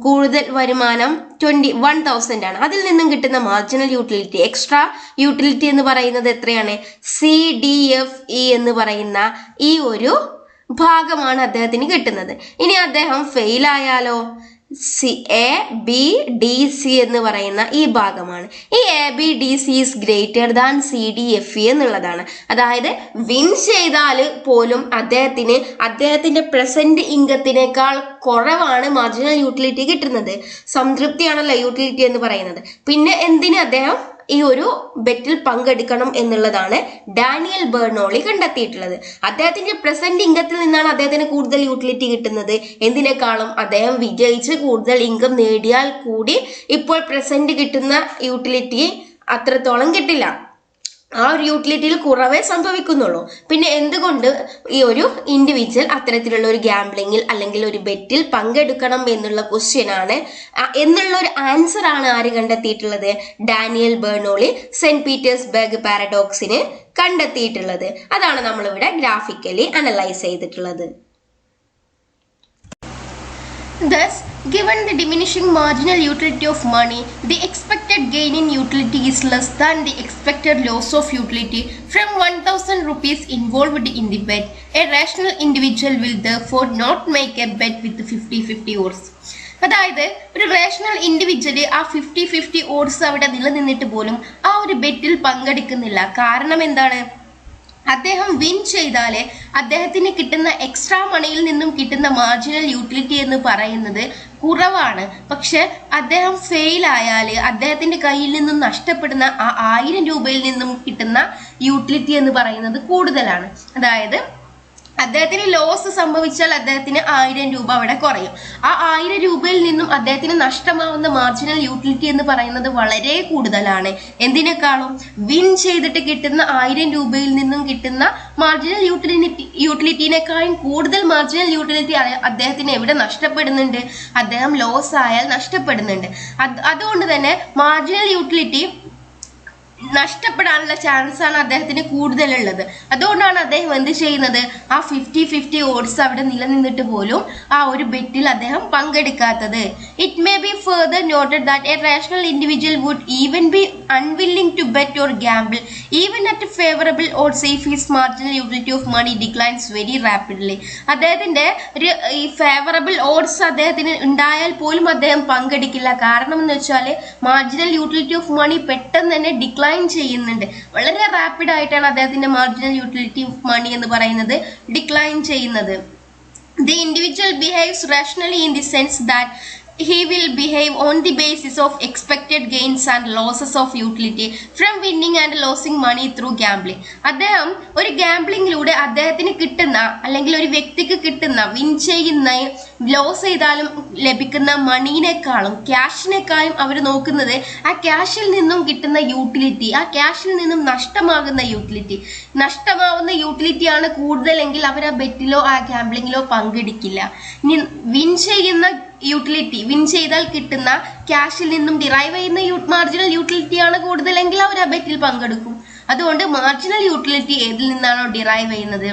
കൂടുതൽ വരുമാനം 21,000 ആണ്. അതിൽ നിന്നും കിട്ടുന്ന മാർജിനൽ യൂട്ടിലിറ്റി, എക്സ്ട്രാ യൂട്ടിലിറ്റി എന്ന് പറയുന്നത് എത്രയാണ്? CDFE എന്ന് പറയുന്ന ഈ ഒരു ഭാഗമാണ് അദ്ദേഹത്തിന് കിട്ടുന്നത്. ഇനി അദ്ദേഹം ഫെയിൽ ആയാലോ, ABDC എന്ന് പറയുന്ന ഈ ഭാഗമാണ്. ഈ ABDC is greater than CDFE എന്നുള്ളതാണ്. അതായത് വിൻ ചെയ്താൽ പോലും അദ്ദേഹത്തിന്റെ പ്രസന്റ് ഇൻകത്തിനേക്കാൾ കുറവാണ് മാർജിനൽ യൂട്ടിലിറ്റി കിട്ടുന്നത്. സംതൃപ്തിയാണല്ലോ യൂട്ടിലിറ്റി എന്ന് പറയുന്നത്. പിന്നെ എന്തിന് അദ്ദേഹം ഈ ഒരു ബെറ്റിൽ പങ്കെടുക്കണം എന്നുള്ളതാണ് ഡാനിയൽ ബെർണോളി കണ്ടെത്തിയിട്ടുള്ളത്. അദ്ദേഹത്തിന്റെ പ്രസന്റ് ഇൻകത്തിൽ നിന്നാണ് അദ്ദേഹത്തിന് കൂടുതൽ യൂട്ടിലിറ്റി കിട്ടുന്നത്. എന്തിനേക്കാളും അദ്ദേഹം വിജയിച്ച് കൂടുതൽ ഇൻകം നേടിയാൽ കൂടി ഇപ്പോൾ പ്രസന്റ് കിട്ടുന്ന യൂട്ടിലിറ്റി അത്രത്തോളം കിട്ടില്ല. ആ ഒരു യൂട്ടിലിറ്റിയിൽ കുറവേ സംഭവിക്കുന്നുള്ളൂ. പിന്നെ എന്തുകൊണ്ട് ഈ ഒരു ഇൻഡിവിജ്വൽ അത്തരത്തിലുള്ള ഒരു ഗാംബ്ലിങ്ങിൽ അല്ലെങ്കിൽ ഒരു ബെറ്റിൽ പങ്കെടുക്കണം എന്നുള്ള ക്വസ്റ്റ്യൻ ആണ്, എന്നുള്ള ഒരു ആൻസർ ആണ് ആര് കണ്ടെത്തിയിട്ടുള്ളത്? ഡാനിയൽ ബെർണോളി സെന്റ് പീറ്റേഴ്സ്ബർഗ് പാരഡോക്സിന് കണ്ടെത്തിയിട്ടുള്ളത്. അതാണ് നമ്മളിവിടെ ഗ്രാഫിക്കലി അനലൈസ് ചെയ്തിട്ടുള്ളത്. Thus, given the diminishing marginal utility of money, the expected gain in utility is less than the expected loss of utility from 1000 rupees involved in the bet. A rational individual will therefore not make a bet with 50-50 odds. അതായത് ഒരു rational individual ആ 50-50 ods അവിടെ നിലനിന്നിട്ട് പോലും ആ ഒരു ബെറ്റിൽ പങ്കെടുക്കുന്നില്ല. കാരണം എന്താണ്? അദ്ദേഹം വിൻ ചെയ്താലേ അദ്ദേഹത്തിന് കിട്ടുന്ന എക്സ്ട്രാ മണിയിൽ നിന്നും കിട്ടുന്ന മാർജിനൽ യൂട്ടിലിറ്റി എന്ന് പറയുന്നത് കുറവാണ്. പക്ഷെ അദ്ദേഹം ഫെയിൽ ആയാൽ അദ്ദേഹത്തിന്റെ കയ്യിൽ നിന്നും നഷ്ടപ്പെടുന്ന ആ 1000 രൂപയിൽ നിന്നും കിട്ടുന്ന യൂട്ടിലിറ്റി എന്ന് പറയുന്നത് കൂടുതലാണ്. അതായത് അദ്ദേഹത്തിന് ലോസ് സംഭവിച്ചാൽ അദ്ദേഹത്തിന് 1000 രൂപ അവിടെ കുറയും. ആ 1000 രൂപയിൽ നിന്നും അദ്ദേഹത്തിന് നഷ്ടമാവുന്ന മാർജിനൽ യൂട്ടിലിറ്റി എന്ന് പറയുന്നത് വളരെ കൂടുതലാണ്. എന്തിനേക്കാളും വിൻ ചെയ്തിട്ട് കിട്ടുന്ന 1000 രൂപയിൽ നിന്നും കിട്ടുന്ന മാർജിനൽ യൂട്ടിലിറ്റിനേക്കാളും കൂടുതൽ മാർജിനൽ യൂട്ടിലിറ്റി അദ്ദേഹത്തിന് എവിടെ നഷ്ടപ്പെടുന്നുണ്ട്? അദ്ദേഹം ലോസ് ആയാൽ നഷ്ടപ്പെടുന്നുണ്ട്. അതുകൊണ്ട് തന്നെ മാർജിനൽ യൂട്ടിലിറ്റി നഷ്ടപ്പെടാനുള്ള ചാൻസ് ആണ് അദ്ദേഹത്തിന് കൂടുതലുള്ളത്. അതുകൊണ്ടാണ് അദ്ദേഹം എന്ത് ചെയ്യുന്നത്? ആ 50-50 ഓഡ്സ് അവിടെ നിലനിന്നിട്ട് പോലും ആ ഒരു ബെറ്റിൽ അദ്ദേഹം പങ്കെടുക്കാത്തത്. It may be further noted that a rational individual would even be unwilling to bet or gamble even at favourable odds if his marginal utility of money declines very rapidly. അദ്ദേഹത്തിന്റെ ഒരു ഈ ഫേവറബിൾ ഓഡ്സ് അദ്ദേഹത്തിന് ഉണ്ടായാൽ പോലും അദ്ദേഹം പങ്കെടുക്കില്ല. കാരണം എന്ന് വെച്ചാൽ മാർജിനൽ യൂട്ടിലിറ്റി ഓഫ് മണി പെട്ടെന്ന് തന്നെ ഡിക്ലൈൻ ചെയ്യുന്നുണ്ട്. വളരെ റാപ്പിഡ് ആയിട്ടാണ് അദ്ദേഹത്തിന്റെ മാർജിനൽ യൂട്ടിലിറ്റി ഓഫ് മണി എന്ന് പറയുന്നത് ഡിക്ലൈൻ ചെയ്യുന്നത്. The individual behaves rationally in the sense that he will behave on the basis of expected gains and losses of utility from winning and losing money through gambling. അദ്ദേഹം ഒരു ഗാംബ്ലിങ്ങിലൂടെ അദ്ദേഹത്തിന് കിട്ടുന്ന അല്ലെങ്കിൽ ഒരു വ്യക്തിക്ക് കിട്ടുന്ന വിൻ ചെയ്യുന്ന ലോസ് ചെയ്താലും ലഭിക്കുന്ന മണീനേക്കാളും ക്യാഷിനേക്കാളും അവർ നോക്കുന്നത് ആ ക്യാഷിൽ നിന്നും കിട്ടുന്ന യൂട്ടിലിറ്റി, ആ ക്യാഷിൽ നിന്നും നഷ്ടമാകുന്ന യൂട്ടിലിറ്റിയാണ് കൂടുതലെങ്കിൽ അവർ ആ ബെറ്റിലോ ആ ഗാംബ്ലിങ്ങിലോ പങ്കെടുക്കില്ല. ഇനി വിൻ ചെയ്താൽ കിട്ടുന്ന ക്യാഷിൽ നിന്നും ഡിറൈവ് ചെയ്യുന്ന മാർജിനൽ യൂട്ടിലിറ്റിയാണ് കൂടുതലെങ്കിൽ അവർ ആ ബെറ്റിൽ പങ്കെടുക്കും. അതുകൊണ്ട് മാർജിനൽ യൂട്ടിലിറ്റി ഏതിൽ നിന്നാണോ ഡിറൈവ് ചെയ്യുന്നത്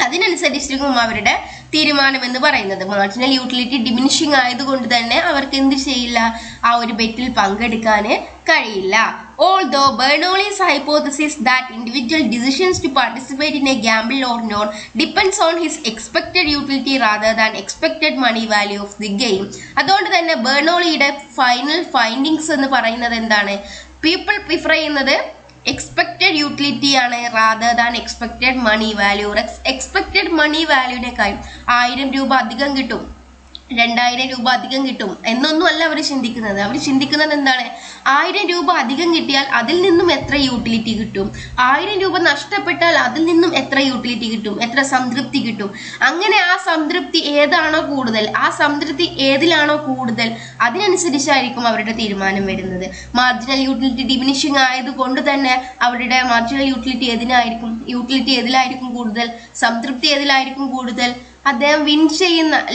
അതിനനുസരിച്ചിരിക്കും അവരുടെ തീരുമാനം എന്ന് പറയുന്നത്. മാർജിനൽ യൂട്ടിലിറ്റി ഡിമിനിഷിംഗ് ആയതുകൊണ്ട് തന്നെ അവർക്ക് എന്ത് ചെയ്യില്ല? ആ ഒരു ബെറ്റിൽ പങ്കെടുക്കാൻ കഴിയില്ല. Although Bernoulli's hypothesis that individual decisions to participate in a gamble or not depends on his expected utility rather than expected money value of the game. അതുകൊണ്ട് തന്നെ ബെർണോളിയുടെ ഫൈനൽ ഫൈൻഡിങ്സ് എന്ന് പറയുന്നത് എന്താണ്? പീപ്പിൾ പ്രിഫർ ചെയ്യുന്നത് എക്സ്പെക്റ്റഡ് യൂട്ടിലിറ്റി ആണ് rather than expected money value. Expected money വാല്യൂവിനേക്കാളും 1000 രൂപ അധികം കിട്ടും, 2000 രൂപ അധികം കിട്ടും എന്നൊന്നും അല്ല അവർ ചിന്തിക്കുന്നത്. അവർ ചിന്തിക്കുന്നത് എന്താണ്? 1000 രൂപ അധികം കിട്ടിയാൽ അതിൽ നിന്നും എത്ര യൂട്ടിലിറ്റി കിട്ടും, 1000 രൂപ നഷ്ടപ്പെട്ടാൽ അതിൽ നിന്നും എത്ര യൂട്ടിലിറ്റി കിട്ടും, എത്ര സംതൃപ്തി കിട്ടും. അങ്ങനെ ആ സംതൃപ്തി ഏതാണോ കൂടുതൽ, ആ സംതൃപ്തി ഏതിലാണോ കൂടുതൽ അതിനനുസരിച്ചായിരിക്കും അവരുടെ തീരുമാനം വരുന്നത്. മാർജിനൽ യൂട്ടിലിറ്റി ഡിമിനിഷിംഗ് ആയതുകൊണ്ട് തന്നെ അവരുടെ മാർജിനൽ യൂട്ടിലിറ്റി ഏതിലായിരിക്കും കൂടുതൽ, സംതൃപ്തി ഏതിലായിരിക്കും കൂടുതൽ? അദ്ദേഹം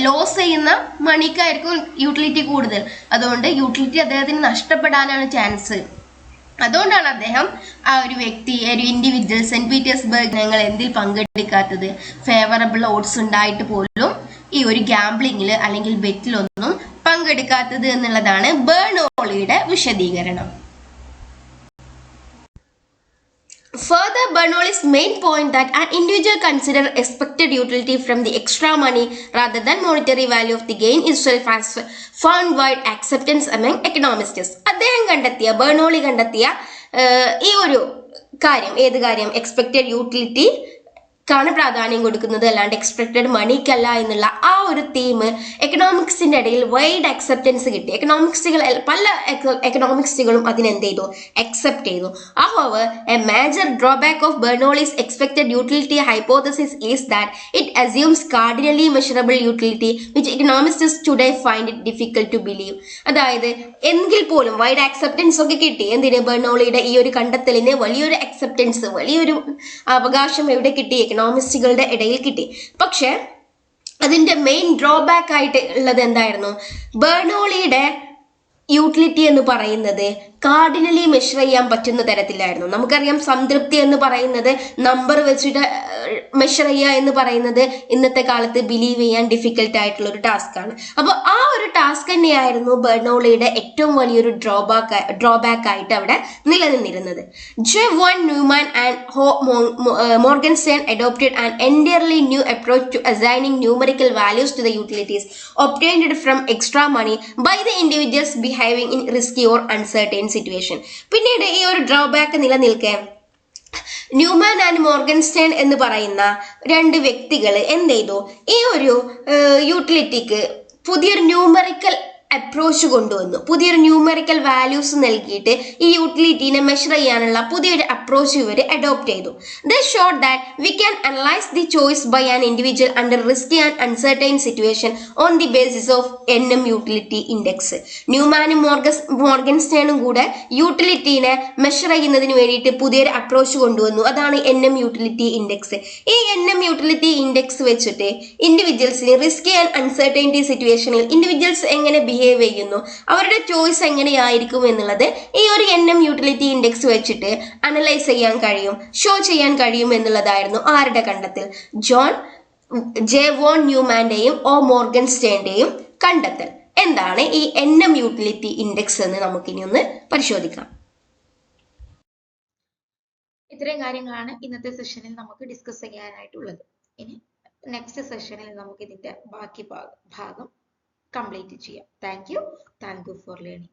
ലോസ് ചെയ്യുന്ന മണിക്കായിരിക്കും യൂട്ടിലിറ്റി കൂടുതൽ. അതുകൊണ്ട് യൂട്ടിലിറ്റി അദ്ദേഹത്തിന് നഷ്ടപ്പെടാനാണ് ചാൻസ്. അതുകൊണ്ടാണ് അദ്ദേഹം ആ ഒരു വ്യക്തി, ഒരു ഇൻഡിവിജ്വൽ സെന്റ് പീറ്റേഴ്സ്ബർഗ് ഞങ്ങൾ എന്തിൽ പങ്കെടുക്കാത്തത്? ഫേവറബിൾ ഓഡ്സ് ഉണ്ടായിട്ട് പോലും ഈ ഒരു ഗാംബ്ലിങ്ങിൽ അല്ലെങ്കിൽ ബെറ്റിലൊന്നും പങ്കെടുക്കാത്തത് എന്നുള്ളതാണ് ബെർണോളിയുടെ വിശദീകരണം. Further, Bernoulli's main point that an individual consider expected utility from the extra money rather than monetary value of the gain itself has found wide acceptance among economists. Bernoulli കണ്ടെത്തിയ ഈ ഒരു കാര്യം, ഏത് കാര്യം? എക്സ്പെക്റ്റഡ് യൂട്ടിലിറ്റി ാണ് പ്രാധാന്യം കൊടുക്കുന്നത്, അല്ലാണ്ട് എക്സ്പെക്റ്റഡ് മണിക്കല്ല എന്നുള്ള ആ ഒരു തീം എക്കണോമിക്സിന്റെ ഇടയിൽ വൈഡ് അക്സെപ്റ്റൻസ് കിട്ടി. പല എക്കണോമിക്സുകളും അതിനെന്ത് ചെയ്തു? അക്സെപ്റ്റ് ചെയ്തു. However, a major drawback of Bernoulli's expected utility hypothesis is that it assumes cardinally measurable utility, which economists today find it difficult to believe. അതായത് എങ്കിൽ പോലും വൈഡ് അക്സെപ്റ്റൻസ് ഒക്കെ കിട്ടി. എന്തിന്? ബെർണോളിയുടെ ഈ ഒരു കണ്ടെത്തലിന് വലിയൊരു അക്സെപ്റ്റൻസ്, വലിയൊരു അവകാശം എവിടെ കിട്ടി? എക്കണോമിസ്റ്റുകളുടെ ഇടയിൽ കിട്ടി. പക്ഷെ അതിന്റെ മെയിൻ ഡ്രോബാക്ക് ആയിട്ട് ഉള്ളത് എന്തായിരുന്നു? ബെർണോളിയുടെ യൂട്ടിലിറ്റി എന്ന് പറയുന്നത് കാർഡിനലി മെഷർ ചെയ്യാൻ പറ്റുന്ന തരത്തിലായിരുന്നു. നമുക്കറിയാം സംതൃപ്തി എന്ന് പറയുന്നത് നമ്പർ വെച്ചിട്ട് മെഷർ ചെയ്യുക എന്ന് പറയുന്നത് ഇന്നത്തെ കാലത്ത് ബിലീവ് ചെയ്യാൻ ഡിഫിക്കൽട്ട് ആയിട്ടുള്ള ഒരു ടാസ്ക് ആണ്. അപ്പോൾ ആ ഒരു ടാസ്ക് തന്നെയായിരുന്നു ബെർണോളിയുടെ ഏറ്റവും വലിയൊരു ഡ്രോബാക്ക് ആയിട്ട് അവിടെ നിലനിന്നിരുന്നത്. J Von Neumann and Morgenstern adopted an entirely new approach to assigning numerical values to the utilities obtained from extra money by the individuals behaving in risky or uncertain situation. പിന്നീട് ഈ ഒരു drawback നിലനിൽക്കെ Newman and മോർഗൻസ്റ്റേൺ എന്ന് പറയുന്ന രണ്ട് വ്യക്തികൾ എന്ത് ചെയ്തു, ഈ ഒരു യൂട്ടിലിറ്റിക്ക് പുതിയൊരു ന്യൂമറിക്കൽ അപ്രോച്ച് കൊണ്ടുവന്നു. പുതിയൊരു ന്യൂമറിക്കൽ വാല്യൂസ് നൽകിയിട്ട് ഈ യൂട്ടിലിറ്റീനെ മെഷർ ചെയ്യാനുള്ള പുതിയൊരു അപ്രോച്ച് ഇവർ അഡോപ്റ്റ് ചെയ്തു. They showed that we can analyse the choice by an individual under risky and uncertain situation on the basis of NM utility index. ന്യൂമാനും മോർഗൻസ്റ്റേണും കൂടെ യൂട്ടിലിറ്റീനെ മെഷർ ചെയ്യുന്നതിന് വേണ്ടിയിട്ട് പുതിയൊരു അപ്രോച്ച് കൊണ്ടുവന്നു. അതാണ് NM യൂട്ടിലിറ്റി ഇൻഡെക്സ്. ഈ NM യൂട്ടിലിറ്റി ഇൻഡെക്സ് വെച്ചിട്ട് ഇൻഡിവിജ്വൽസിന് റിസ്കി ആൻഡ് അൺസർട്ടൈനിറ്റി സിറ്റുവേഷനിൽ ഇൻഡിവിജ്വൽസ് എങ്ങനെ ബിഹേവ് ചെയ്യുന്നു, അവരുടെ ചോയ്സ് എങ്ങനെയായിരിക്കും എന്നുള്ളത് ഈ ഒരു NM യൂട്ടിലിറ്റി ഇൻഡെക്സ് വെച്ചിട്ട് അനലൈസ് ചെയ്യാൻ കഴിയും, ഷോ ചെയ്യാൻ കഴിയും എന്നുള്ളതായിരുന്നു ആരുടെ കണ്ടെത്തൽ? ജെ വോൺ ന്യൂമാന്റെയും മോർഗൻസ്റ്റേന്റെയും കണ്ടെത്തൽ. എന്താണ് ഈ NM യൂട്ടിലിറ്റി ഇൻഡെക്സ് എന്ന് നമുക്കിനി ഒന്ന് പരിശോധിക്കാം. ഇത്രയും കാര്യങ്ങളാണ് ഇന്നത്തെ സെഷനിൽ നമുക്ക് ഡിസ്കസ് ചെയ്യാനായിട്ടുള്ളത്. ഇനി നെക്സ്റ്റ് സെഷനിൽ നമുക്ക് ഇതിന്റെ ബാക്കി ഭാഗം കംപ്ലീറ്റ് ചെയ്യാം. Thank you for learning.